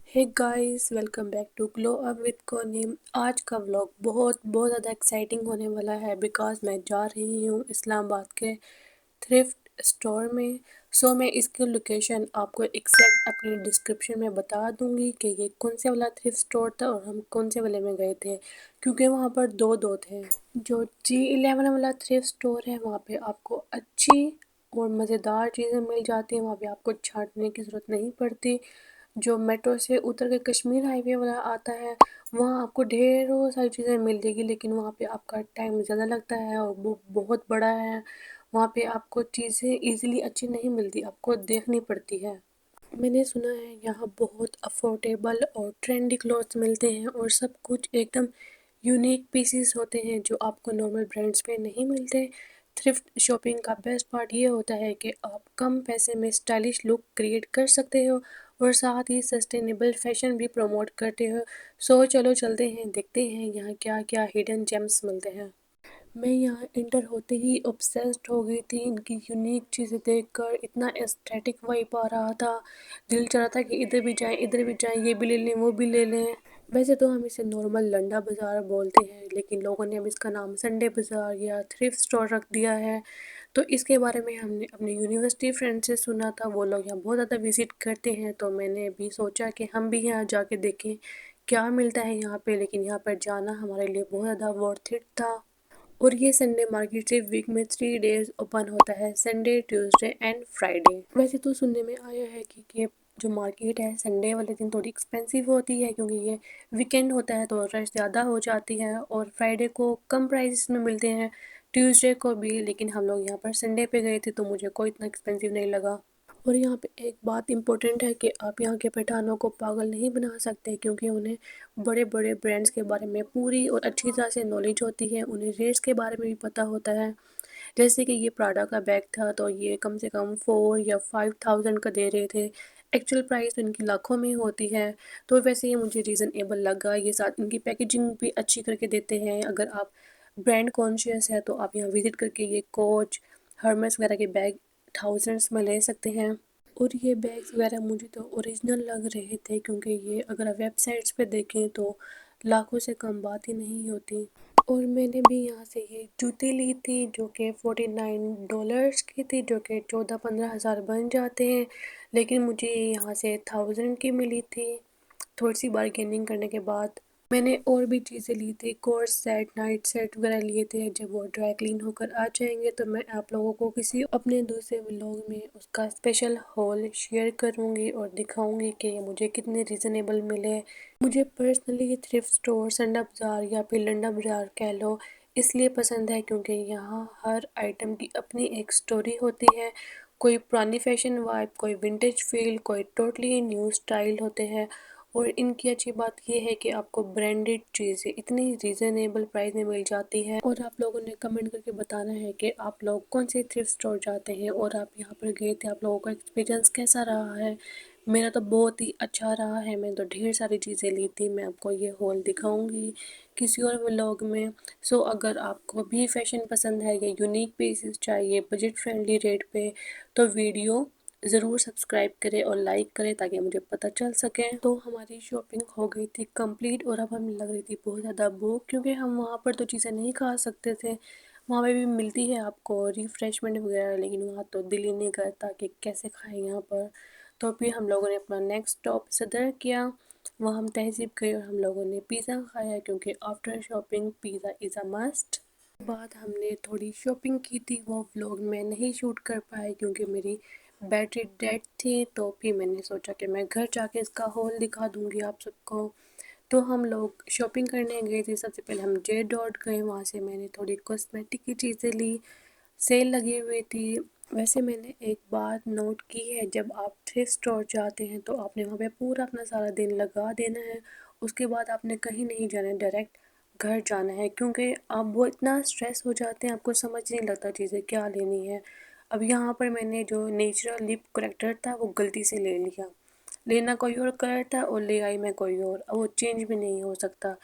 Hey guys, welcome back to glow up with Connie. आज का vlog बहुत बहुत ज़्यादा एक्साइटिंग होने वाला है बिकॉज मैं जा रही हूँ इस्लामाबाद के थ्रिफ्ट स्टोर में। सो मैं इसकी लोकेशन आपको एग्जैक्ट अपने डिस्क्रिप्शन में बता दूंगी कि ये कौन से वाला थ्रिफ्ट स्टोर था और हम कौन से वाले में गए थे, क्योंकि वहाँ पर दो थे। जो G11 वाला थ्रिफ्ट स्टोर है वहाँ पे आपको अच्छी और मज़ेदार चीज़ें मिल जाती हैं। वहाँ पे आपको छांटने की ज़रूरत नहीं पड़ती। जो मेट्रो से उतर के कश्मीर हाईवे वाला आता है वहाँ आपको ढेरों सारी चीज़ें मिल जाएगी, लेकिन वहाँ पे आपका टाइम ज़्यादा लगता है और वो बहुत बड़ा है। वहाँ पे आपको चीज़ें इजीली अच्छी नहीं मिलती, आपको देखनी पड़ती है। मैंने सुना है यहाँ बहुत अफोर्डेबल और ट्रेंडी क्लॉथ्स मिलते हैं और सब कुछ एकदम यूनिक पीसीस होते हैं जो आपको नॉर्मल ब्रांड्स पे नहीं मिलते। थ्रिफ्ट शॉपिंग का बेस्ट पार्ट ये होता है कि आप कम पैसे में स्टाइलिश लुक क्रिएट कर सकते हो और साथ ही सस्टेनेबल फैशन भी प्रमोट करते हो। सो चलो चलते हैं, देखते हैं यहाँ क्या क्या हिडन जेम्स मिलते हैं। मैं यहाँ इंटर होते ही ऑब्सेस्ड हो गई थी इनकी यूनिक चीज़ें देखकर। इतना एस्थेटिक वाइब आ रहा था, दिल चाह रहा था कि इधर भी जाएं, ये भी ले लें वो भी ले लें। वैसे तो हम इसे नॉर्मल लंडा बाज़ार बोलते हैं, लेकिन लोगों ने अब इसका नाम संडे बाज़ार या थ्रिफ्ट स्टोर रख दिया है। तो इसके बारे में हमने अपने यूनिवर्सिटी फ्रेंड से सुना था, वो लोग यहाँ बहुत ज़्यादा विज़िट करते हैं, तो मैंने भी सोचा कि हम भी यहाँ जाके देखें क्या मिलता है यहाँ पे। लेकिन यहाँ पर जाना हमारे लिए बहुत ज़्यादा वर्थ इट था। और ये संडे मार्केट सिर्फ वीक में 3 डेज ओपन होता है, संडे ट्यूसडे एंड फ्राइडे। वैसे तो सुनने में आया है कि ये जो मार्केट है संडे वाले दिन थोड़ी एक्सपेंसिव होती है, क्योंकि ये वीकेंड होता है तो रश ज़्यादा हो जाती है। और फ्राइडे को कम प्राइस में मिलते हैं, ट्यूसडे को भी। लेकिन हम लोग यहाँ पर संडे पे गए थे तो मुझे कोई इतना एक्सपेंसिव नहीं लगा। और यहाँ पे एक बात इम्पोर्टेंट है कि आप यहाँ के पठानों को पागल नहीं बना सकते, क्योंकि उन्हें बड़े बड़े ब्रांड्स के बारे में पूरी और अच्छी तरह से नॉलेज होती है, उन्हें रेट्स के बारे में भी पता होता है। जैसे कि ये प्राडा का बैग था तो ये कम से कम 4 या 5 थाउजेंड का दे रहे थे, एक्चुअल प्राइस तो इनकी लाखों में होती है। तो वैसे ये मुझे रीज़नेबल लगा। ये साथ इनकी पैकेजिंग भी अच्छी करके देते हैं। अगर आप ब्रांड कॉन्शियस है तो आप यहाँ विज़िट करके ये कोच, हर्मेस वगैरह के बैग थाउजेंड्स में ले सकते हैं। और ये बैग्स वगैरह मुझे तो ओरिजिनल लग रहे थे, क्योंकि ये अगर आप वेबसाइट्स पे देखें तो लाखों से कम बात ही नहीं होती। और मैंने भी यहाँ से ये जूती ली थी जो कि $49 की थी, जो कि 14-15 हज़ार बन जाते हैं। लेकिन मुझे ये यहाँ से 1000 की मिली थी थोड़ी सी बार्गेनिंग करने के बाद। मैंने और भी चीज़ें ली थी, कोर्स सेट, नाइट सेट वगैरह लिए थे। जब वो ड्राई क्लीन होकर आ जाएंगे तो मैं आप लोगों को किसी अपने दूसरे व्लॉग में उसका स्पेशल हॉल शेयर करूँगी और दिखाऊँगी कि ये मुझे कितने रीज़नेबल मिले। मुझे पर्सनली ये थ्रिफ्ट स्टोर संडा बाज़ार या फिर लंडा बाज़ार कह लो इसलिए पसंद है क्योंकि यहाँ हर आइटम की अपनी एक स्टोरी होती है। कोई पुरानी फैशन वाइब, कोई विंटेज फील, कोई टोटली न्यू स्टाइल होते हैं। और इनकी अच्छी बात ये है कि आपको ब्रांडेड चीज़ें इतनी रीज़नेबल प्राइस में मिल जाती है। और आप लोगों ने कमेंट करके बताना है कि आप लोग कौन से थ्रिफ्ट स्टोर जाते हैं और आप यहाँ पर गए थे, आप लोगों का एक्सपीरियंस कैसा रहा है। मेरा तो बहुत ही अच्छा रहा है, मैंने तो ढेर सारी चीज़ें ली थी। मैं आपको ये हॉल दिखाऊंगी किसी और व्लॉग में। सो अगर आपको भी फैशन पसंद है या यूनिक पीसेस चाहिए बजट फ्रेंडली रेट पे, तो वीडियो ज़रूर सब्सक्राइब करें और लाइक करें ताकि मुझे पता चल सके। तो हमारी शॉपिंग हो गई थी कंप्लीट और अब हमें लग रही थी बहुत ज़्यादा भूख, क्योंकि हम वहाँ पर तो चीज़ें नहीं खा सकते थे। वहाँ पे भी मिलती है आपको रिफ़्रेशमेंट वगैरह, लेकिन वहाँ तो दिल ही नहीं करता कि कैसे खाएं यहाँ पर। तो फिर हम लोगों ने अपना नेक्स्ट स्टॉप सदर किया, वहाँ हम तहज़ीब गए और हम लोगों ने पिज़्ज़ा खाया, क्योंकि after shopping pizza is a must. बाद हमने थोड़ी शॉपिंग की थी, वो व्लॉग में नहीं शूट कर पाए क्योंकि मेरी बैटरी डेड थी। तो फिर मैंने सोचा कि मैं घर जाके इसका हॉल दिखा दूंगी आप सबको। तो हम लोग शॉपिंग करने गए थे। सबसे पहले हम जे डॉट गए, वहाँ से मैंने थोड़ी कॉस्मेटिक की चीज़ें ली, सेल लगी हुई थी। वैसे मैंने एक बात नोट की है, जब आप थ्रिफ्ट स्टोर जाते हैं तो आपने वहाँ पे पूरा अपना सारा दिन लगा देना है। उसके बाद आपने कहीं नहीं जाना है, डायरेक्ट घर जाना है, क्योंकि आप वो इतना स्ट्रेस हो जाते हैं आपको समझ नहीं लगता चीज़ें क्या लेनी है। अब यहाँ पर मैंने जो नेचुरल लिप करेक्टर था वो गलती से ले लिया, लेना कोई और कलर था और ले आई मैं कोई और, अब वो चेंज भी नहीं हो सकता।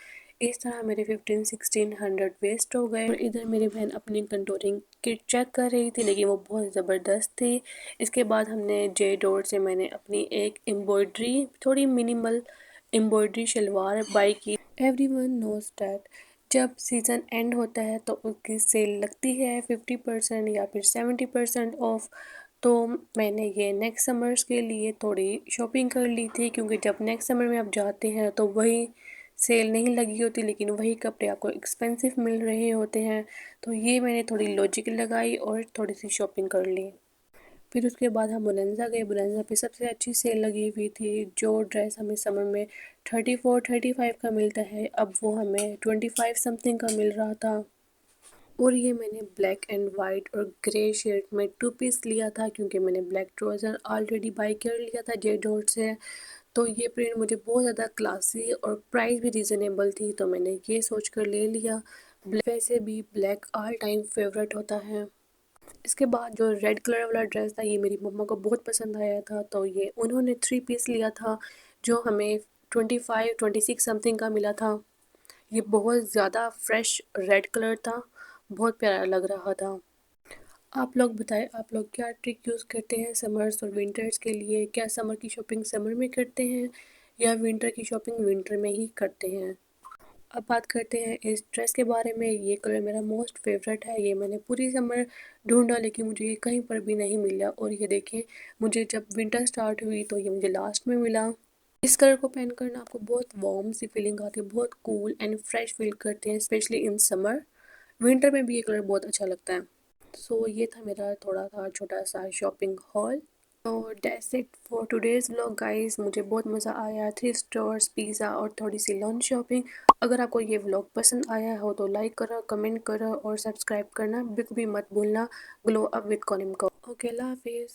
इस तरह मेरे 1500-1600 वेस्ट हो गए। और इधर मेरी बहन अपनी कंटूरिंग किट चेक कर रही थी, लेकिन वो बहुत ज़बरदस्त थी। इसके बाद हमने जे डॉट से मैंने अपनी एक एम्ब्रॉयडरी, थोड़ी मिनिमल एम्ब्रॉयडरी शलवार बाई की। एवरीवन नोज दैट जब सीज़न एंड होता है तो उसकी सेल लगती है 50% या फिर 70% ऑफ। तो मैंने ये नेक्स्ट समर्स के लिए थोड़ी शॉपिंग कर ली थी, क्योंकि जब नेक्स्ट समर में आप जाते हैं तो वही सेल नहीं लगी होती, लेकिन वही कपड़े आपको एक्सपेंसिव मिल रहे होते हैं। तो ये मैंने थोड़ी लॉजिक लगाई और थोड़ी सी शॉपिंग कर ली। फिर उसके बाद हम बोलेंजा गए। बोलेंजा पे सबसे अच्छी सेल लगी हुई थी। जो ड्रेस हमें समर में 34-35 का मिलता है, अब वो हमें 25 समथिंग का मिल रहा था। और ये मैंने ब्लैक एंड वाइट और ग्रे शेड में 2 पीस लिया था, क्योंकि मैंने ब्लैक ट्राउज़र ऑलरेडी बाई कर लिया था जे डॉट से। तो ये प्रिंट मुझे बहुत ज़्यादा क्लासी और प्राइस भी रीज़नेबल थी, तो मैंने ये सोच कर ले लिया। वैसे भी ब्लैक ऑल टाइम फेवरेट होता है। इसके बाद जो रेड कलर वाला ड्रेस था, ये मेरी मम्मा को बहुत पसंद आया था, तो ये उन्होंने 3 पीस लिया था, जो हमें 25-26 समथिंग का मिला था। ये बहुत ज़्यादा फ्रेश रेड कलर था, बहुत प्यारा लग रहा था। आप लोग बताएं, आप लोग क्या ट्रिक यूज़ करते हैं समर्स और विंटर्स के लिए? क्या समर की शॉपिंग समर में करते हैं या विंटर की शॉपिंग विंटर में ही करते हैं? अब बात करते हैं इस ड्रेस के बारे में। ये कलर मेरा मोस्ट फेवरेट है। ये मैंने पूरी समर ढूंढा, लेकिन मुझे ये कहीं पर भी नहीं मिला। और ये देखें, मुझे जब विंटर स्टार्ट हुई तो ये मुझे लास्ट में मिला। इस कलर को पहन कर ना आपको बहुत वार्म सी फीलिंग आती है, बहुत कूल एंड फ्रेश फील करते हैं, स्पेशली इन समर। विंटर में भी ये कलर बहुत अच्छा लगता है। सो ये था मेरा थोड़ा सा छोटा सा शॉपिंग हॉल। तो that's it for today's vlog guys. मुझे बहुत मज़ा आया, थ्रिफ्ट स्टोर्स, पिज़्ज़ा और थोड़ी सी लॉन्च शॉपिंग। अगर आपको ये व्लॉग पसंद आया हो तो लाइक करो, कमेंट करो और सब्सक्राइब करना बिल्कुल भी मत भूलना ग्लो अप विद कॉनिम को। ओके, अल्लाह हाफिज़।